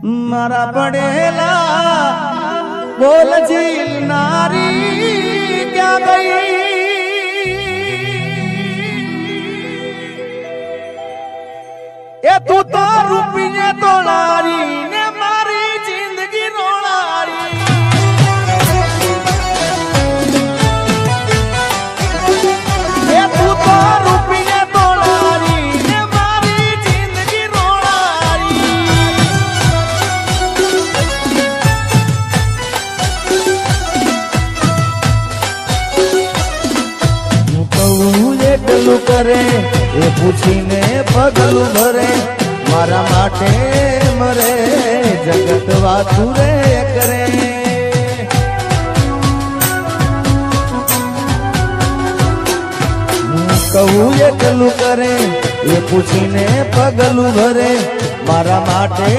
मारा पड़ेला बोल झील नारी क्या गई ए तू तो रुपये तोड़ारी ने मारी जिंदगी रोड़ारी ए तू तो रुपये तोड़ारी ने मारी जिंदगी रोड़ारी હું કહું એકલું કરે એ પૂછીને પગલું ભરે મારા માટે મરે જગત વાતું રે કરે હું કહું એકલું કરે એ પૂછીને પગલું ભરે મારા માટે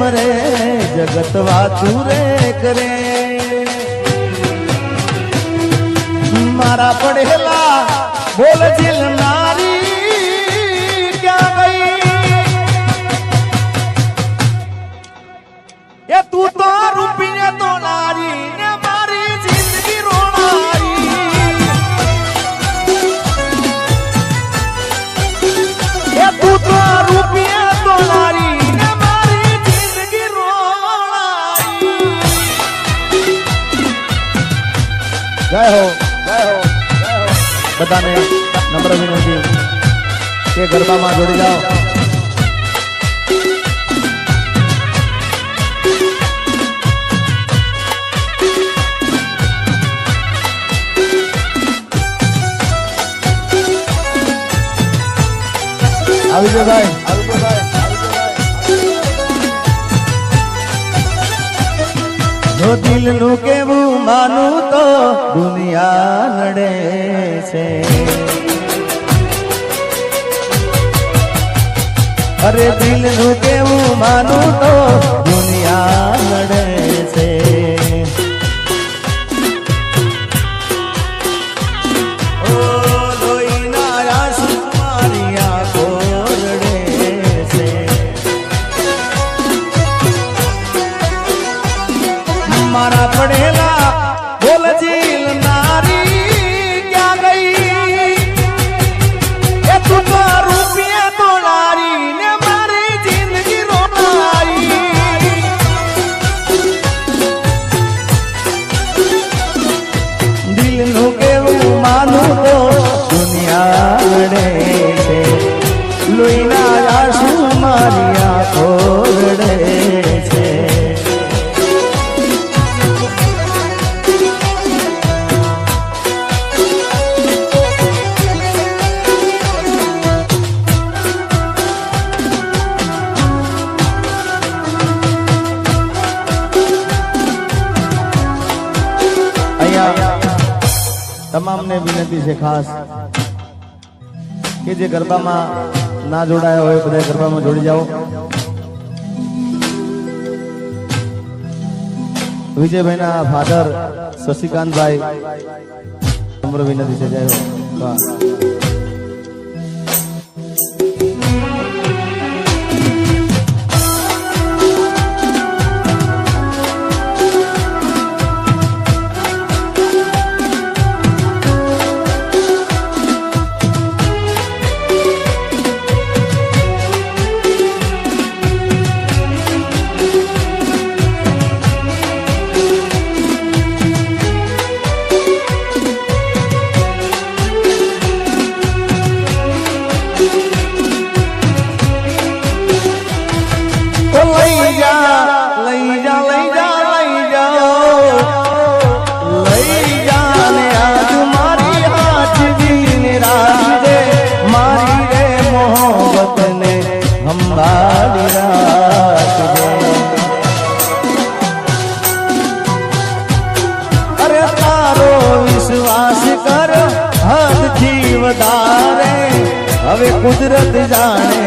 મરે જગત વાતું રે કરે મારા પડેલા બોલ જીલ નારી ક્યાં ગઈ એ તું તો રૂપિયા તો નારી ને મારી જિંદગી રોણારી એ તું તો રૂપિયા તો નારી ને મારી જિંદગી રોણારી જય હો બધાને નમ્ર વિનંતી કે ગરબામાં જોડી જાઓ આવી જો ભાઈ જો દિલનું કેવું માનું તો દુનિયા લડે છે અરે દિલનું કેવું માનું તો દુનિયા લડે છે ઓ લોહીના આંસુ મારી આંખો રડે છે મારા પડેલા બોલ જીલ નારી ક્યાં ગઈ એ તું તો રૂપિયા તોડારી ને મારી જિંદગી રોણારી દિલનું કેવું માનું તો દુનિયા લડે છે લોહીના આંસુ મારી આંખો રડે છે તમામને વિનંતી છે ખાસ કે જે ગરબામાં ના જોડાયા હોય બધા ગરબામાં જોડી જાઓ વિજયભાઈના ફાધર શશિકાંતભાઈ નમ્ર વિનંતી છે જય હો અરે તારો વિશ્વાસ કર હદથી વધારે હવે કુદરત જાણે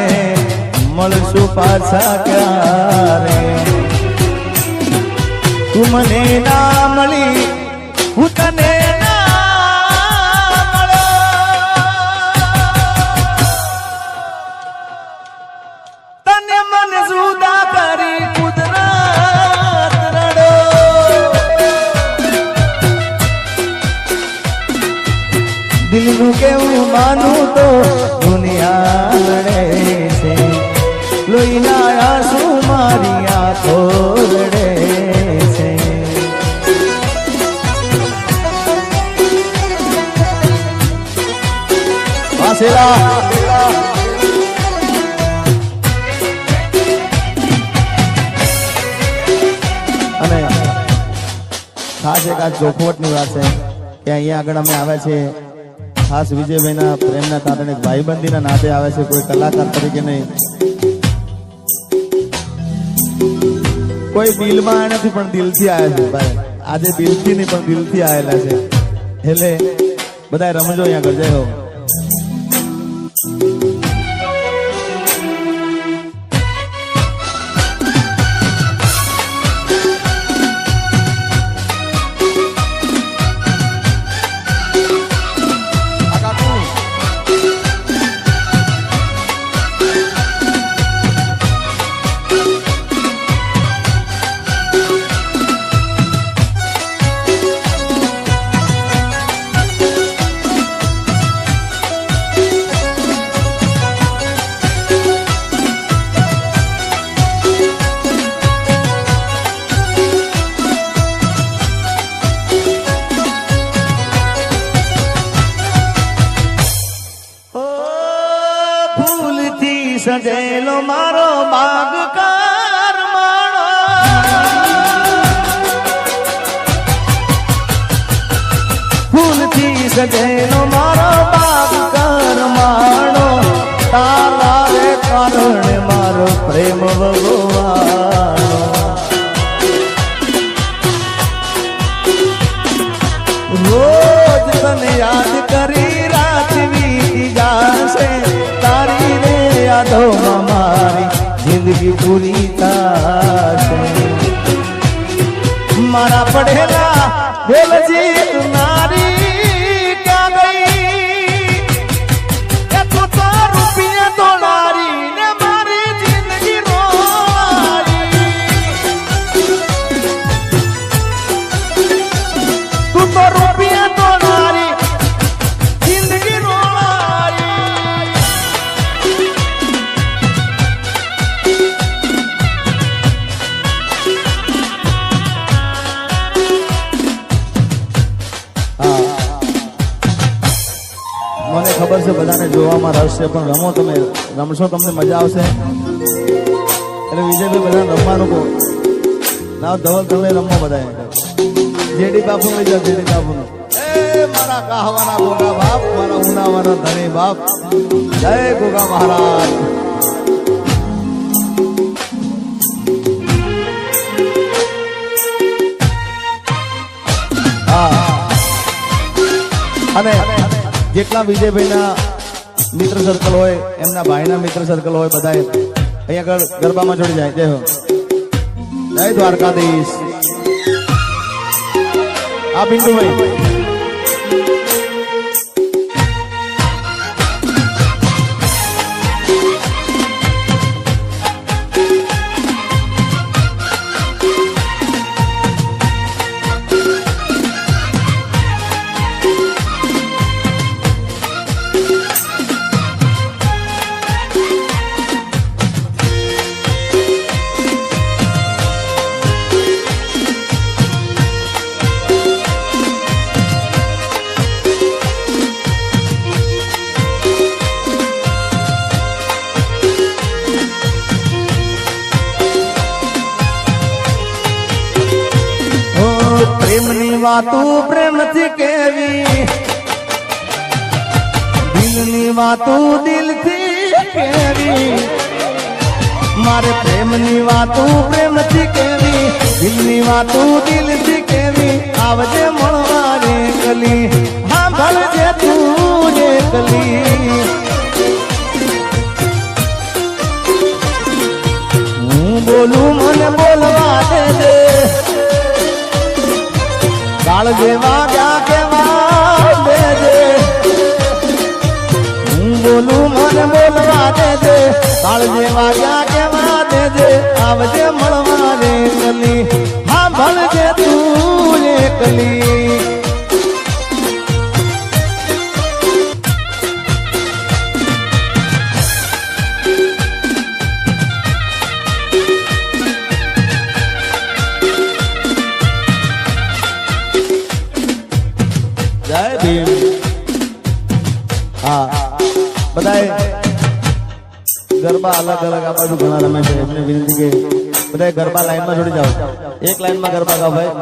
મળશું પાછા ક્યારે તું મને ના મળી હું તને તને મન જુદા કરી કુદરત કોઈનું કેવું માનું તો દુનિયા લડે છે લોહીના આંસુ મારી આંખો રડે છે વાસેલા અને ખાસ એક આ જોખવટની વાત છે કે અહીંયા આગળ અમે આવ્યા છીએ ખાસ વિજયભાઈના પ્રેમના કારણે ભાઈબંધીના નાતે આવે છે કોઈ કલાકાર તરીકે નહીં કોઈ દિલમાં નથી પણ દિલથી આવ્યા છે ભાઈ આજે દિલથી નહીં પણ દિલથી આવેલા છે એટલે બધા રમજો અહીંયા કરજે હો સજેલો મારો બાગકાર માણો ફૂલથી સજેલો મારો બાગકાર માણો તારા રે કારણે મારો પ્રેમ ભગવાન રોજ તને યાદ કરી રાત વીતી જાશે તારી રે યાદોમાં મારી જિંદગી પૂરી થશે મારા પડેલા બોલજી નારી ક્યાં ગઈ એ તું તો રૂપિયા તોડારી ને મારી જિંદગી રોવારી તું તો રૂપિયા તોડારી જિંદગી મને ખબર છે બધાને જોવામાં રસ છે પણ રમો તમે રમશો તમને મજા આવશે એટલે વિજયભાઈ બધા રમવાનું કહો ના ધવલ તમે રમો બધા જેડી બાપુ લઈ જાઓ જેડી બાપુ એ મારા કાહવાના ગોગા બાપ મારા ઉનાવાના ધણી બાપ જય ગોગા મહારાજ અને જેટલા વિજયભાઈના મિત્ર સર્કલ હોય એમના ભાઈના મિત્ર સર્કલ હોય બધા અહીંયા આગળ ગરબામાં જોડી જાય જય હો જય દ્વારકાધીશ આ પિન્ટુભાઈ પ્રેમની વાતો પ્રેમથી કેવી દિલની વાતો દિલથી કેવી મારે પ્રેમની વાતો પ્રેમથી કેવી દિલની વાતો દિલથી કેવી આવજે મળવા રે કલી હા ભલજે તું રે કલી હું બોલું મને બોલવા દે કાળ જેવા ક્યાં કેવા દેજે હું બોલું મને બોલવા દેજે કાળ જેવા ક્યાં કેવા દેજે આવજે મળવા રે કલી હા ભલજે તું રે કલી બધાએ ગરબા અલગ અલગ આ બાજુ ઘણા રમે છે એમને વિનંતી કે બધાએ ગરબા લાઈનમાં જોડી જાઓ એક લાઈનમાં ગરબા ગાઓ ભાઈ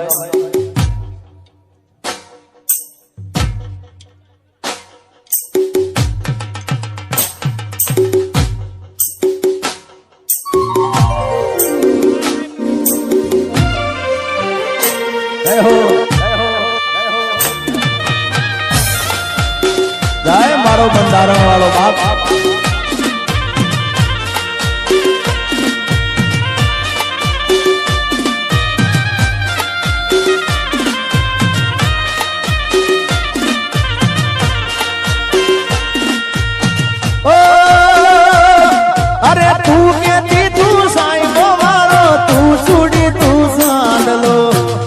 જય મારો બંધારણ વાળો બાપ અરે તું કેતી તું સાઈબો મારો તું સુડી તું સાંડલો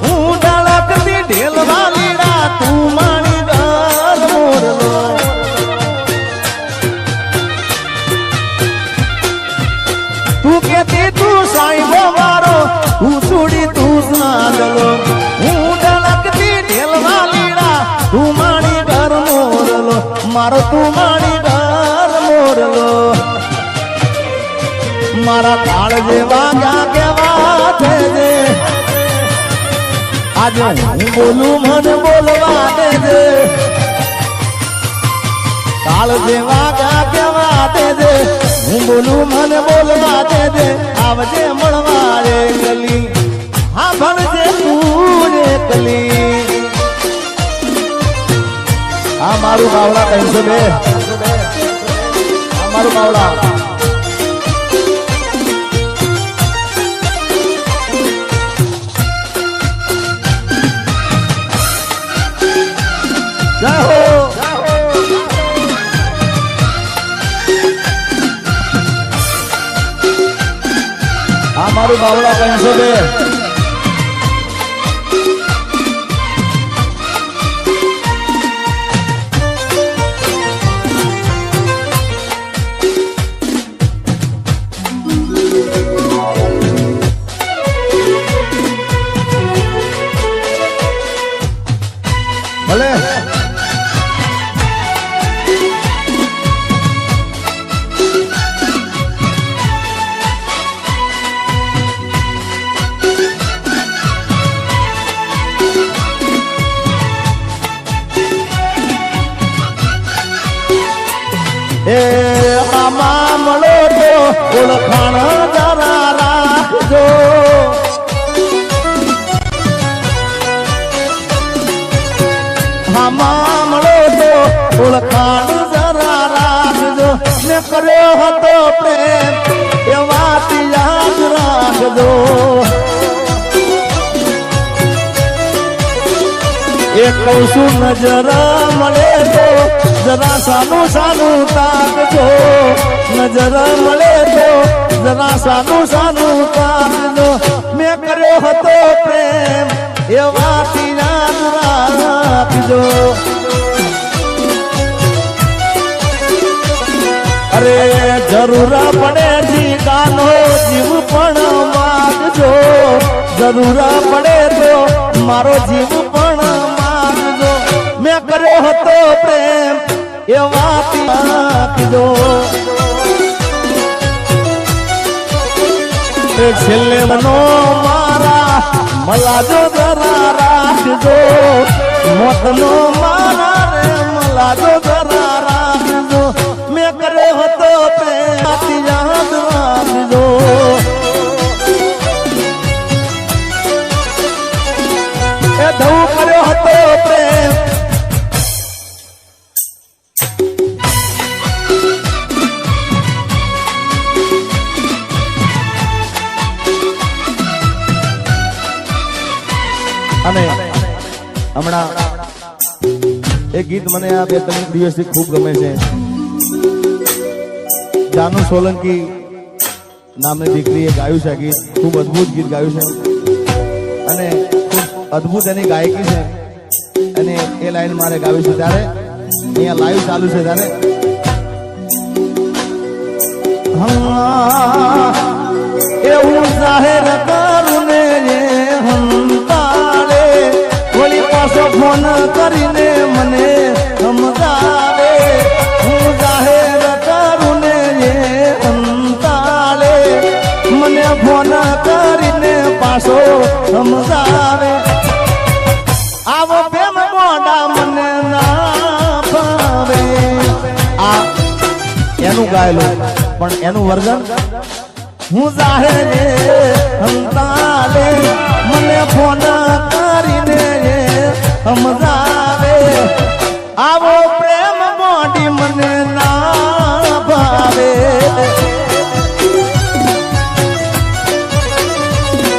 હું ડળકતી ઢેલ વાલીડા તું માણી ગર મોરલો તું કેતી તું સાઈબો મારો તું સુડી તું સાંડલો હું ડળકતી ઢેલ વાલીડા તું માણી ગર મોરલો મારો તું માણી ગર મોરલો મારા કાળ જેવા ક્યાં કેવા છે આજે હું બોલું મને બોલવા દે કાળ જેવા ક્યાં કેવા દે હું બોલું મને બોલવા દે આવજે મળવા રે ગલી હા ભણજે તું રે કલી આ મારું બાવડા 302 આ મારું બાવડા જય હો આ મારું બાવડા 302 ભલે એ મામા મળો તો ઓળખાણ જરા રાખજો મામા મળો તો ઓળખાણ જરા રાખજો ને કર્યો હતો પ્રેમ એ વાત યાદ રાખજો એ કહું છું નજર મળે તો જરા સાનું સાનું તાકજો નજર મળે તો જરા સાનું સાનું તાકજો મેં કર્યો હતો પ્રેમ એ વાત યાદ રાખજો અરે જરૂર પડે જીગાનો જીવ પણ માગજો જરૂર પડે તો મારો જીવ પણ માગજો મેં કર્યો હતો પ્રેમ એ વાત રાખજો છેલ્લે મનો મારા મલાજો જરા રાખજો મોતનો મારા રે મલાજો જરા રાખજો મેં કર્યો હતો પ્રેમ યાદ રાખજો એ ધઉ કર્યો હતો પ્રેમ અને હમણાં એક ગીત મને આ 2-3 દિવસથી ખૂબ ગમે છે જાનુ સોલંકી નામની દીકરીએ ગાયું છે ગીત ખૂબ અદ્ભુત ગીત ગાયું છે અને ખૂબ અદ્ભુત એની ગાયકી છે અને એ લાઈન મારે ગાવી છે ત્યારે અહીંયા લાઈવ ચાલુ છે ત્યારે એવું જાહેર કરું ને હંતાળે વળી પાછો ફોન કરીને મને સમજાવે હું જાહેર સમજાવે આવો પ્રેમ મોડા મને ના ભાવે આ એનું ગાયેલું પણ એનું વર્જન હું જાહે રે હંતાલે મને ફોન કરીને સમજાવે આવો પ્રેમ મોડી મને ના ભાવે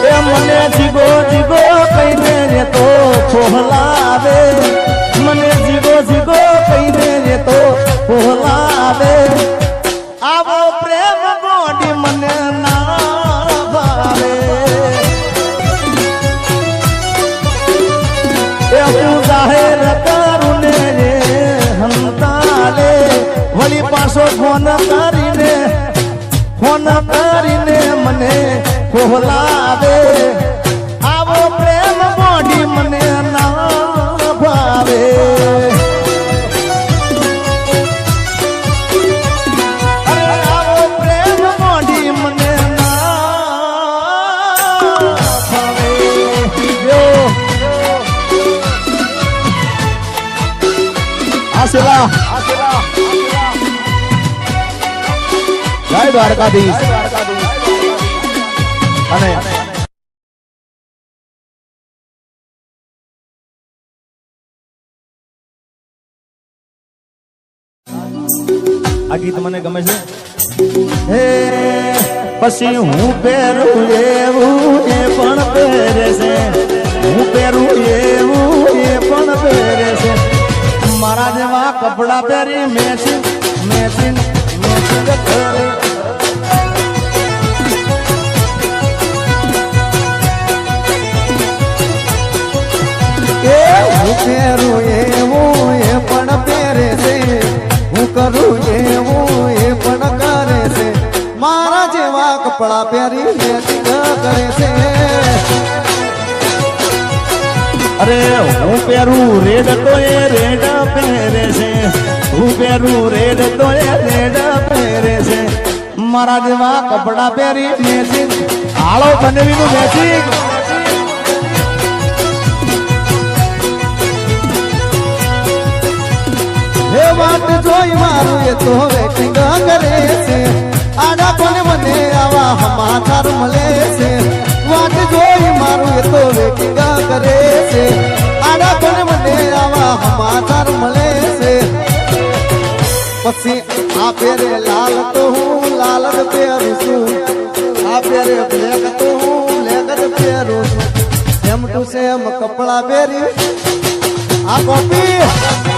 એ મને જીગો જીગો કહીને રે તો ફોહલાવે મને જીગો જીગો કહીને રે તો ફોહલાવે આવો પ્રેમ મોડી મને ના ભાવે એ હું જાહેર કરું ને રે હંતાલે વળી પાછો ફોન કરીને મને કોહલાવે આવો પ્રેમ મોડી મને ના ભાવે અરે આવો પ્રેમ મોડી મને ના ભાવે આશીલા જય દ્વારકાધીશ અને આ ગીત મને ગમે છે હે પછી હું પહેરું એવું એ પણ પહેરે છે હું પહેરું એવું એ પણ પહેરે છે મારા જેવા કપડા પહેરી મેચિંગ મેચિંગ મેચિંગ કરે હું પહેરું એવું એ પણ પહેરે છે હું કરું એવું એ પણ કરે છે મારા જેવા કપડા પહેરી મેચિંગ કરે છે અરે હું પહેરું રેડ તો એ રેડ પહેરે છે હું પહેરું રેડ તો એ રેડ પહેરે છે મારા જેવા કપડા પહેરી મેચિંગ આળો બનેવીનું મેચિંગ હે વાત જોઈ મારું એ તો વેટિંગ કરે છે આડા પણ મને આવા સમાચાર મળે છે વાત જોઈ મારું એ તો વેટિંગ કરે છે આડા પણ મને આવા સમાચાર મળે છે પછી આ પહેરે લાલ તો હું લાલ જ પહેરું છું આ પહેરે બ્લેક તો હું બ્લેક જ પહેરું છું સેમ ટુ સેમ કપડા પહેરી આ કોપી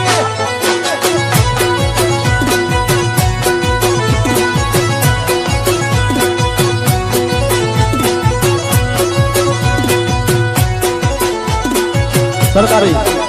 સરકારી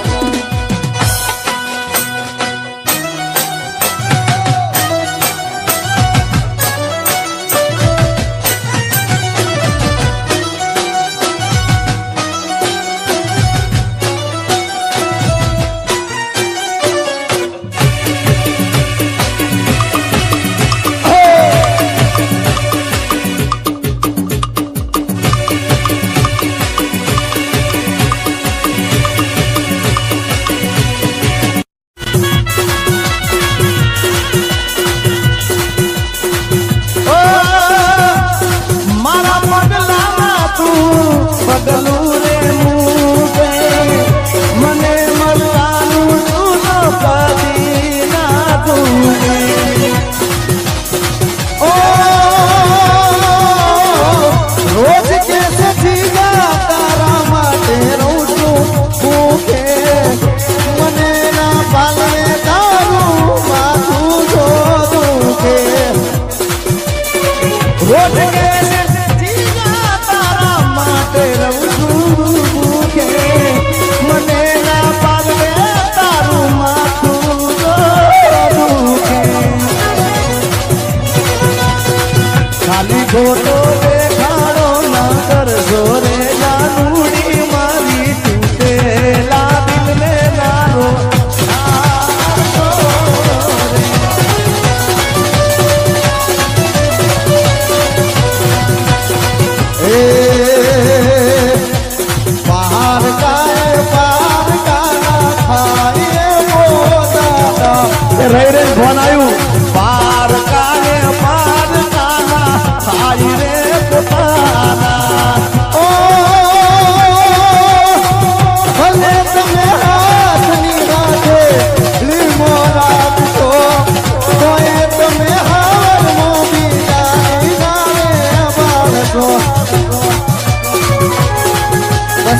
ખોટો દેખાડો ના કરશો રે જાનુડી મારી તૂટેલા દિલને નારો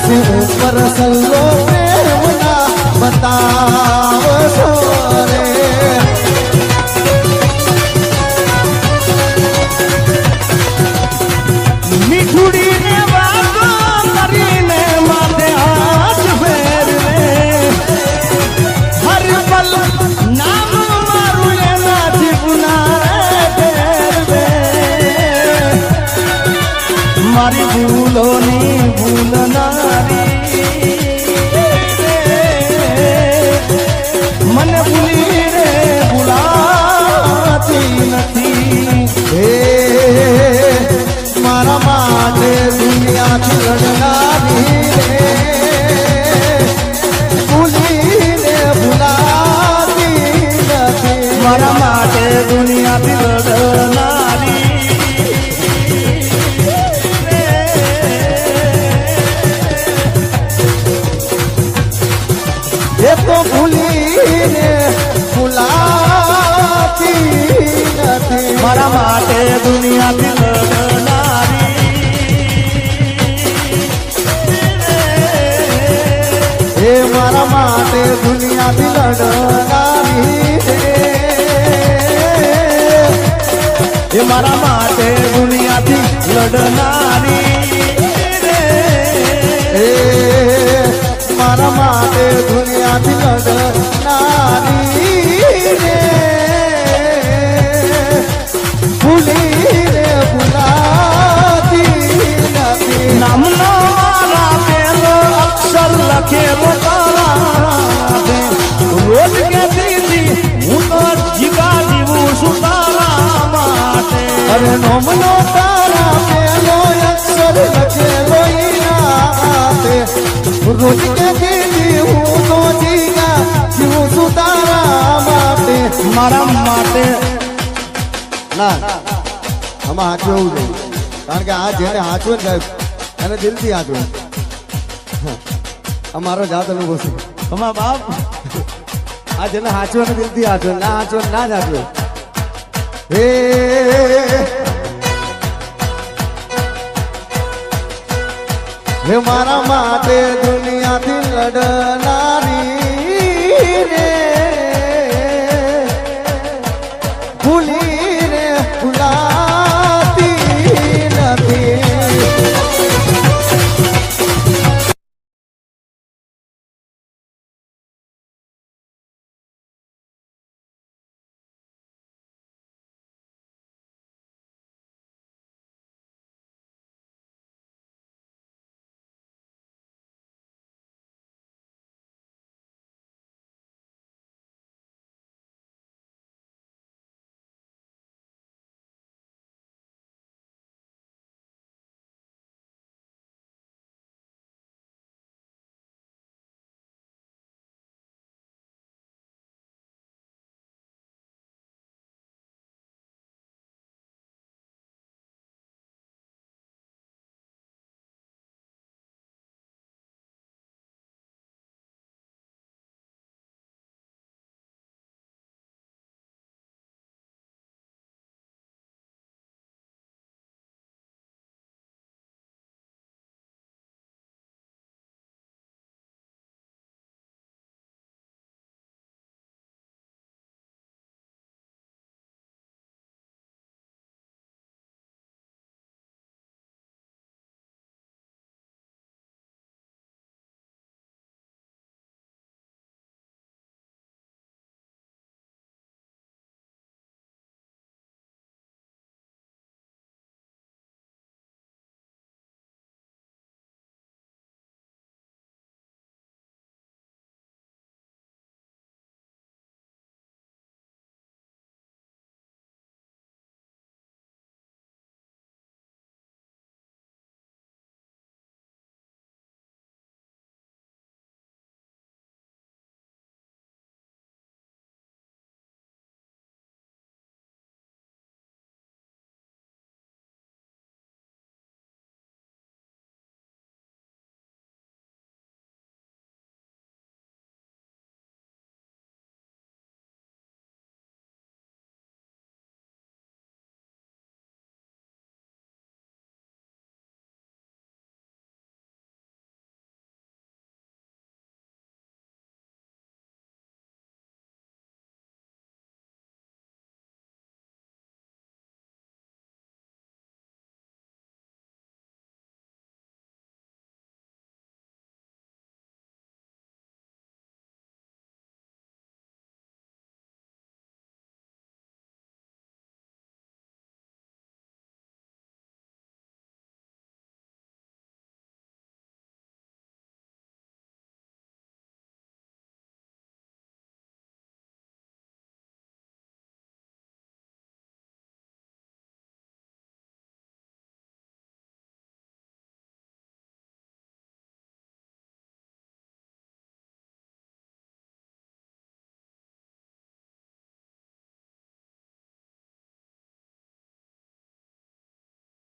ઉપર સલ્લો પ્રેમના બતાવશો રે મીઠુડીને વાતો કરીને માથે હાથ ફેરવે હર પલ નામ મારું એનાથી પુનારે ફેરવે મારી ભૂલોની ભૂલનારી મને ભૂલી રે ભૂલાતી નથી હે મારા માટે દુનિયાથી લડનારી રે ભૂલીને ભૂલાતી નથી મારા માટે દુનિયાથી લડનારી એ તો ભૂલીને ભૂલાતી નથી મારા માટે દુનિયાથી લડનારી એ મારા માટે દુનિયાથી લડનારી એ મારા માટે દુનિયાથી લડનારી એ મારા માટે દુનિયાથી લડનારી રે ભૂલીને ભૂલાતી નથી નામનો મારા પેલો અક્ષર લખેલો તારા દે રોજ કે દીદી હું તો જીવા જીવું છું તારા માટે અરે નોમનો તારા પેલો અક્ષર લખેલો ઈનાતે રોજ કે દીદી હું તો જીગા જીવું છું તારા માટે મારા માટે ના આમાં હાચવું એવું નહીં કારણ કે આ જેને હાચવે ને સાહેબ એને દિલથી હાચવે આ મારો જાત અનુભવ છે તમારા બાપ આ જેને હાચવે ને દિલથી હાચવે ના હાચવે ના જ હાચવે હે હે મારા માટે દુનિયાથી લડનારી